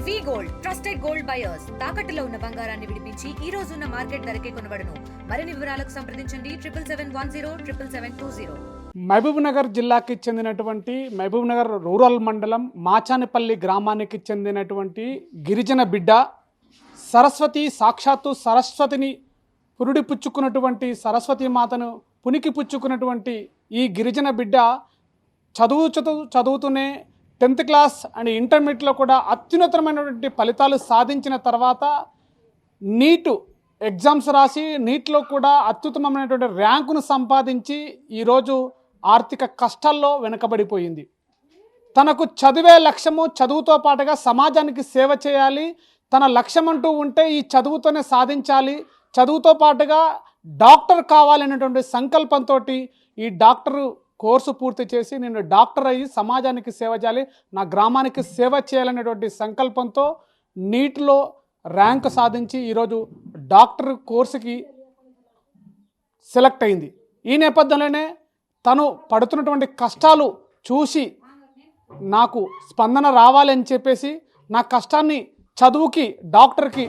వి gold trusted gold buyers తాకట్టులో ఉన్న బంగారాన్ని విడిపించి ఈ రోజు ఉన్న మార్కెట్ ధరకే కొనబడును. మరిన్ని వివరాలకు సంప్రదించండి 77107720. మహబూబ్ నగర్ జిల్లాకి చెందినటువంటి మహబూబ్ నగర్ రూరల్ మండలం మాచానిపల్లి గ్రామానికి చెందినటువంటి గిరిజన బిడ్డ సరస్వతి, సాక్షాత్తు సరస్వతిని పురుడి పుచ్చుకున్నటువంటి సరస్వతి మాతను పునికి పుచ్చుకున్నటువంటి ఈ గిరిజన బిడ్డ చదువుతూనే 10th క్లాస్ అండ్ ఇంటర్మీడియట్లో కూడా అత్యున్నతమైనటువంటి ఫలితాలు సాధించిన తర్వాత నీట్ ఎగ్జామ్స్ రాసి నీట్లో కూడా అత్యుత్తమమైనటువంటి ర్యాంకును సంపాదించి ఈరోజు ఆర్థిక కష్టాల్లో వెనుకబడిపోయింది. తనకు చదివే లక్ష్యము, చదువుతో పాటుగా సమాజానికి సేవ చేయాలి, తన లక్ష్యం అంటూ ఉంటే ఈ చదువుతోనే సాధించాలి, చదువుతో పాటుగా డాక్టర్ కావాలనేటువంటి సంకల్పంతో ఈ డాక్టర్ కోర్సు పూర్తి చేసి నేను డాక్టర్ అయ్యి సమాజానికి సేవ చేయాలి, నా గ్రామానికి సేవ చేయాలనేటువంటి సంకల్పంతో నీట్లో ర్యాంకు సాధించి ఈరోజు డాక్టర్ కోర్సుకి సెలెక్ట్ అయింది. ఈ నేపథ్యంలోనే తను పడుతున్నటువంటి కష్టాలు చూసి నాకు స్పందన రావాలని చెప్పేసి నా కష్టాన్ని చదువుకి, డాక్టర్కి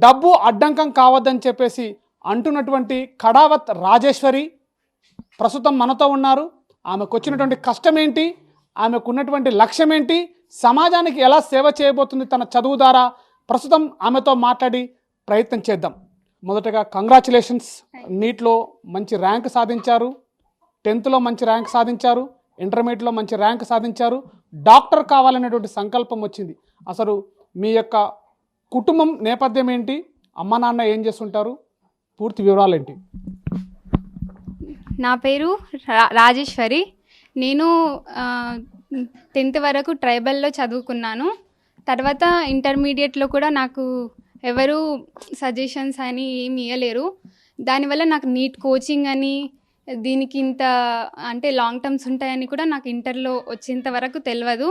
డబ్బు అడ్డంకం కావద్దని చెప్పేసి అంటున్నటువంటి కడావత్ రాజేశ్వరి ప్రస్తుతం మనతో ఉన్నారు. ఆమెకు వచ్చినటువంటి కష్టం ఏంటి, ఆమెకు ఉన్నటువంటి లక్ష్యం ఏంటి, సమాజానికి ఎలా సేవ చేయబోతుంది తన చదువు ద్వారా, ప్రస్తుతం ఆమెతో మాట్లాడి ప్రయత్నం చేద్దాం. మొదటగా కంగ్రాచులేషన్స్, నీట్లో మంచి ర్యాంక్ సాధించారు, 10th మంచి ర్యాంక్ సాధించారు, ఇంటర్మీడియట్లో మంచి ర్యాంక్ సాధించారు, డాక్టర్ కావాలనేటువంటి సంకల్పం వచ్చింది. అసలు మీ యొక్క కుటుంబం నేపథ్యం ఏంటి, అమ్మ నాన్న ఏం చేస్తుంటారు, పూర్తి వివరాలు ఏంటి? నా పేరు రాజేశ్వరి. నేను 10th వరకు ట్రైబల్లో చదువుకున్నాను. తర్వాత ఇంటర్మీడియట్లో కూడా నాకు ఎవరు సజెషన్స్ అని ఏమి ఇవ్వలేరు. దానివల్ల నాకు నీట్ కోచింగ్ అని, దీనికి ఇంత అంటే లాంగ్ టర్మ్స్ ఉంటాయని కూడా నాకు ఇంటర్లో వచ్చేంత వరకు తెలియదు.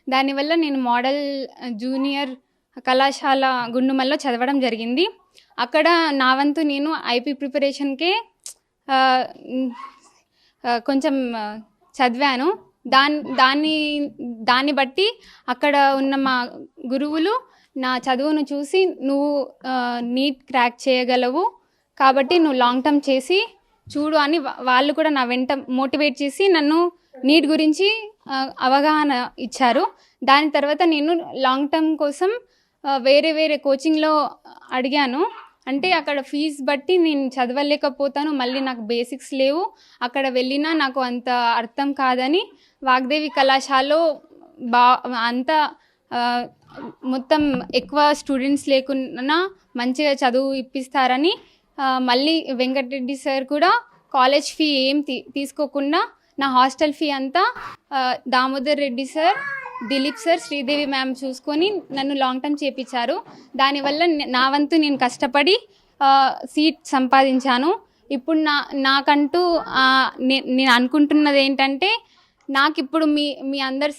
దానివల్ల నేను మోడల్ జూనియర్ కళాశాల గుండుమల్లో చదవడం జరిగింది. అక్కడ నా వంతు నేను ఐపీ ప్రిపరేషన్కే కొంచెం చదివాను. దాన్ని బట్టి అక్కడ ఉన్న మా గురువులు నా చదువును చూసి నువ్వు నీట్ క్రాక్ చేయగలవు కాబట్టి నువ్వు లాంగ్ టర్మ్ చేసి చూడు అని వాళ్ళు కూడా నా వెంట మోటివేట్ చేసి నన్ను నీట్ గురించి అవగాహన ఇచ్చారు. దాని తర్వాత నేను లాంగ్ టర్మ్ కోసం వేరే కోచింగ్లో అడిగాను. అంటే అక్కడ ఫీజు బట్టి నేను చదవలేకపోతాను, మళ్ళీ నాకు బేసిక్స్ లేవు, అక్కడ వెళ్ళినా నాకు అంత అర్థం కాదని వాగ్దేవి కళాశాలలో అంతా మొత్తం ఎక్కువ స్టూడెంట్స్ లేకున్నా మంచిగా చదువు ఇప్పిస్తారని మళ్ళీ వెంకటరెడ్డి సార్ కూడా కాలేజ్ ఫీ ఏం తీసుకోకుండా నా హాస్టల్ ఫీ అంతా Damodar Reddy sir, Dilip sir, Sridevi ma'am చూసుకొని నన్ను లాంగ్ టర్మ్ చేయించారు. దానివల్ల నా వంతు నేను కష్టపడి సీట్ సంపాదించాను. ఇప్పుడు నాకంటూ నేను అనుకుంటున్నది ఏంటంటే, నాకు ఇప్పుడు మీ అందరి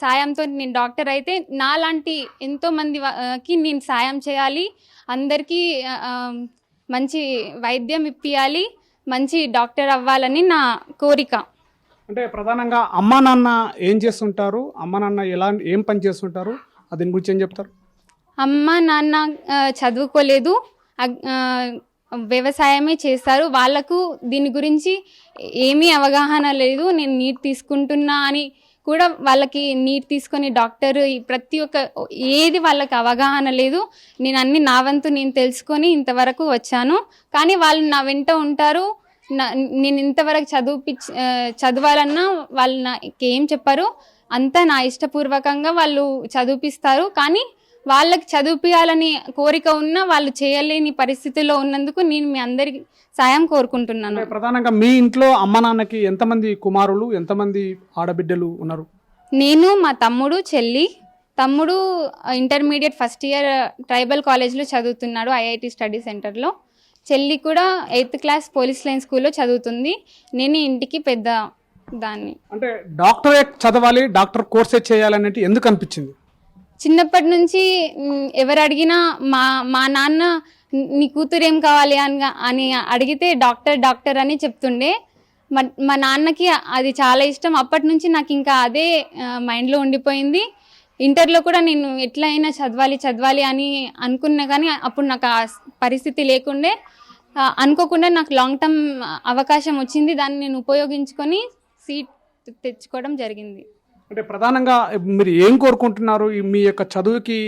సాయంతో నేను డాక్టర్ అయితే నాలాంటి ఎంతోమందికి నేను సాయం చేయాలి, అందరికీ మంచి వైద్యం ఇప్పియాలి, మంచి డాక్టర్ అవ్వాలని నా కోరిక. అంటే ప్రధానంగా అమ్మా నాన్న ఏం చేస్తుంటారు, అమ్మ నాన్న ఏం పని చేస్తుంటారు, దీని గురించి ఏం చెప్తారు? అమ్మ నాన్న చదువుకోలేదు, వ్యవసాయమే చేస్తారు. వాళ్ళకు దీని గురించి ఏమీ అవగాహన లేదు. నేను నీట్ తీసుకుంటున్నా అని కూడా వాళ్ళకి నీట్ తీసుకొని డాక్టర్ ప్రతి ఒక్క ఏది వాళ్ళకి అవగాహన లేదు. నేను అన్ని నా వంతు నేను తెలుసుకొని ఇంతవరకు వచ్చాను. కానీ వాళ్ళు నా వెంట ఉంటారు. నేను ఇంతవరకు చదవాలన్నా వాళ్ళు నాకేం చెప్పారు, అంతా నా ఇష్టపూర్వకంగా వాళ్ళు చదివిపిస్తారు. కానీ వాళ్ళకి చదివిపియాలని కోరిక ఉన్నా వాళ్ళు చేయలేని పరిస్థితిలో ఉన్నందుకు నేను మీ అందరికి సాయం కోరుకుంటున్నాను. ప్రధానంగా మీ ఇంట్లో అమ్మ నాన్నకి ఎంతమంది కుమారులు, ఎంతమంది ఆడబిడ్డలు ఉన్నారు? నేను, మా తమ్ముడు, చెల్లి. తమ్ముడు ఇంటర్మీడియట్ ఫస్ట్ ఇయర్ ట్రైబల్ కాలేజ్లో చదువుతున్నాడు, ఐఐటి స్టడీ సెంటర్లో. చెల్లి కూడా 8th క్లాస్ పోలీస్ లైన్ స్కూల్లో చదువుతుంది. నేను ఇంటికి పెద్ద దాన్ని. అంటే డాక్టరే చదవాలి, డాక్టర్ కోర్సే చేయాలనేది ఎందుకు అనిపించింది? చిన్నప్పటి నుంచి ఎవరు అడిగినా మా నాన్న నీ కూతురు ఏం కావాలి అని అడిగితే డాక్టర్ అని చెప్తుండే. మా నాన్నకి అది చాలా ఇష్టం. అప్పటి నుంచి నాకు ఇంకా అదే మైండ్లో ఉండిపోయింది. ఇంటర్లో కూడా నేను ఎట్లయినా చదవాలి అని అనుకున్నా, కానీ అప్పుడు నాకు ఆ పరిస్థితి లేకుండే. అనుకోకుండా నాకు లాంగ్ టర్మ్ అవకాశం వచ్చింది, దాన్ని నేను ఉపయోగించుకొని సీట్ తెచ్చుకోవడం జరిగింది. అంటే ప్రధానంగా మీరు ఏం కోరుకుంటున్నారు? మీ యొక్క చదువుకి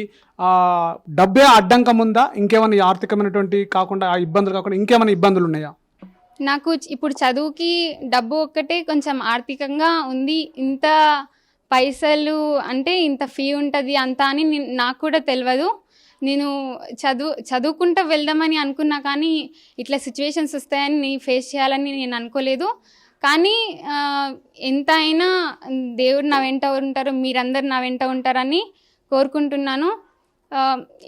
డబ్బే అడ్డంకం ఉందా? ఇంకేమైనా ఆర్థికమైనటువంటి కాకుండా ఆ ఇబ్బందులు కాకుండా ఇంకేమైనా ఇబ్బందులు ఉన్నాయా? నాకు ఇప్పుడు చదువుకి డబ్బు ఒక్కటే కొంచెం ఆర్థికంగా ఉంది. ఇంత పైసలు అంటే ఇంత ఫీ ఉంటుంది అంతా అని నాకు కూడా తెలియదు. నేను చదువుకుంటూ వెళ్దామని అనుకున్నా, కానీ ఇట్లా సిచ్యువేషన్స్ వస్తాయని ఫేస్ చేయాలని నేను అనుకోలేదు. కానీ ఎంత అయినా దేవుడు నా వెంట ఉంటారు, మీరందరు నా వెంట ఉంటారని కోరుకుంటున్నాను.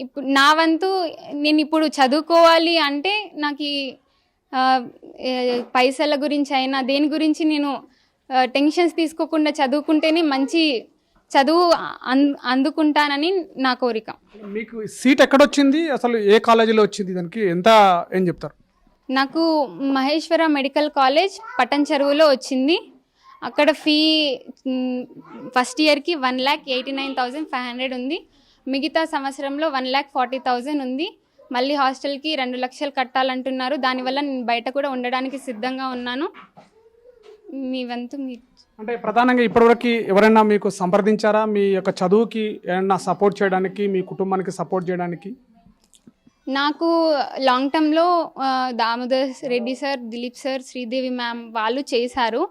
ఇప్పుడు నా వంతు నేను ఇప్పుడు చదువుకోవాలి అంటే నాకు పైసల గురించి అయినా దేని గురించి నేను టెన్షన్స్ తీసుకోకుండా చదువుకుంటేనే మంచి చదువు అందుకుంటానని నా కోరిక. మీకు సీట్ ఎక్కడొచ్చింది? అసలు ఏ కాలేజీలో వచ్చింది? దానికి ఎంత ఏం చెప్తారు? నాకు మహేశ్వర మెడికల్ కాలేజ్ పటన్ చెరువులో వచ్చింది. అక్కడ ఫీ ఫస్ట్ ఇయర్కి 1,89,500 ఉంది. మిగతా సంవత్సరంలో 1,40,000 ఉంది. మళ్ళీ హాస్టల్కి 2 లక్షలు కట్టాలంటున్నారు. దానివల్ల నేను బయట కూడా ఉండడానికి సిద్ధంగా ఉన్నాను. మీ వంతు మీరు అంటే ప్రధానంగా ఇప్పటివరకు ఎవరైనా మీకు సంప్రదించారా మీ యొక్క చదువుకి ఏమన్నా సపోర్ట్ చేయడానికి, మీ కుటుంబానికి సపోర్ట్ చేయడానికి? నాకు లాంగ్ టర్మ్లో Damodar Reddy sir, Dilip sir, Sridevi ma'am వాళ్ళు చేశారు,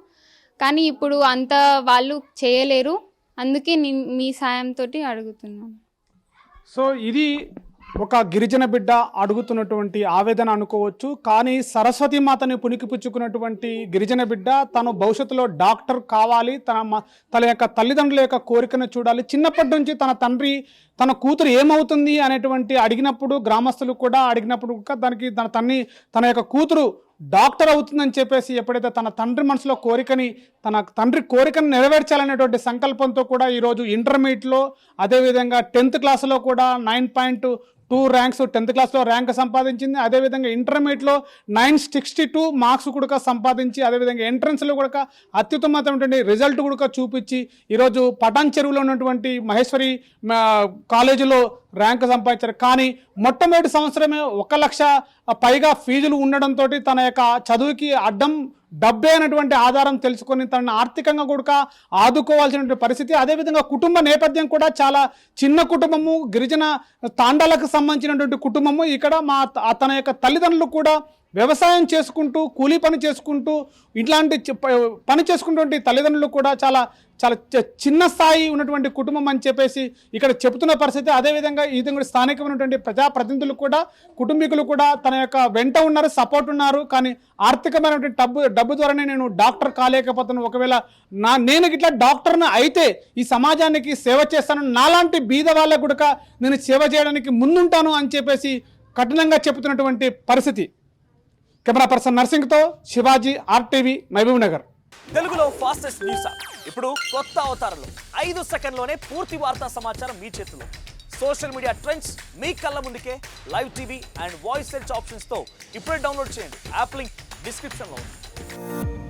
కానీ ఇప్పుడు అంత వాళ్ళు చేయలేరు. అందుకే నేను మీ సాయంతో అడుగుతున్నాను. సో ఇది ఒక గిరిజన బిడ్డ అడుగుతున్నటువంటి ఆవేదన అనుకోవచ్చు. కానీ సరస్వతి మాతని పుణికిపుచ్చుకున్నటువంటి గిరిజన బిడ్డ తను భవిష్యత్తులో డాక్టర్ కావాలి, తన యొక్క తల్లిదండ్రుల యొక్క కోరికను చూడాలి. చిన్నప్పటి నుంచి తన కూతురు ఏమవుతుంది అనేటువంటి అడిగినప్పుడు, గ్రామస్తులు కూడా అడిగినప్పుడు దానికి తన యొక్క కూతురు డాక్టర్ అవుతుందని చెప్పేసి ఎప్పుడైతే తన తండ్రి మనసులో తన తండ్రి కోరికను నెరవేర్చాలనేటువంటి సంకల్పంతో కూడా ఈరోజు ఇంటర్మీడియట్లో, అదేవిధంగా 10th క్లాస్లో కూడా 9.2 ర్యాంక్స్ 10th క్లాస్లో ర్యాంక్ సంపాదించింది. అదేవిధంగా ఇంటర్మీడియట్లో 962 మార్క్స్ కూడా సంపాదించి, అదేవిధంగా ఎంట్రన్స్లో కూడా అత్యుత్తమమైనటువంటి రిజల్ట్ కూడా చూపించి ఈరోజు పటాన్ చెరువులో ఉన్నటువంటి మహేశ్వరి కాలేజీలో ర్యాంక్ సంపాదించారు. కానీ మొట్టమొదటి సంవత్సరమే 1 లక్ష పైగా ఫీజులు ఉండడంతో తన యొక్క చదువుకి అడ్డం డబ్బే అనేటువంటి ఆధారం తెలుసుకొని తనను ఆర్థికంగా కూడా ఆదుకోవాల్సినటువంటి పరిస్థితి. అదేవిధంగా కుటుంబ నేపథ్యం కూడా చాలా చిన్న కుటుంబము, గిరిజన తాండాలకు సంబంధించినటువంటి కుటుంబము. ఇక్కడ తన యొక్క తల్లిదండ్రులు కూడా వ్యవసాయం చేసుకుంటూ, కూలీ పని చేసుకుంటూ, ఇట్లాంటి పని చేసుకున్నటువంటి తల్లిదండ్రులు కూడా చాలా చాలా చిన్న స్థాయి ఉన్నటువంటి కుటుంబం అని చెప్పేసి ఇక్కడ చెబుతున్న పరిస్థితి. అదేవిధంగా ఇది కూడా స్థానికమైనటువంటి ప్రజాప్రతినిధులు కూడా, కుటుంబీకులు కూడా తన యొక్క వెంట ఉన్నారు, సపోర్ట్ ఉన్నారు. కానీ ఆర్థికమైనటువంటి డబ్బు ద్వారానే నేను డాక్టర్ కాలేకపోతున్నాను. ఒకవేళ నేను ఇట్లా డాక్టర్ని అయితే ఈ సమాజానికి సేవ చేస్తాను, నాలాంటి బీద వాళ్ళకు కూడా నేను సేవ చేయడానికి ముందుంటాను అని చెప్పేసి కఠినంగా చెబుతున్నటువంటి పరిస్థితి. కెమెరా పర్సన్ నర్సింగ్తో శివాజీ, RTV, మహబూబ్ నగర్. తెలుగులో ఫాస్టెస్ట్ న్యూస్ ఇప్పుడు కొత్త అవతారంలో 5 సెకండ్లోనే పూర్తి వార్తా సమాచారం మీ చేతిలో. సోషల్ మీడియా ట్రెండ్స్ మీ కళ్ళ ముందుకే live TV and voice search ఆప్షన్స్తో ఇప్పుడే డౌన్లోడ్ చేయండి. యాప్ లింక్ డిస్క్రిప్షన్లో ఉంది.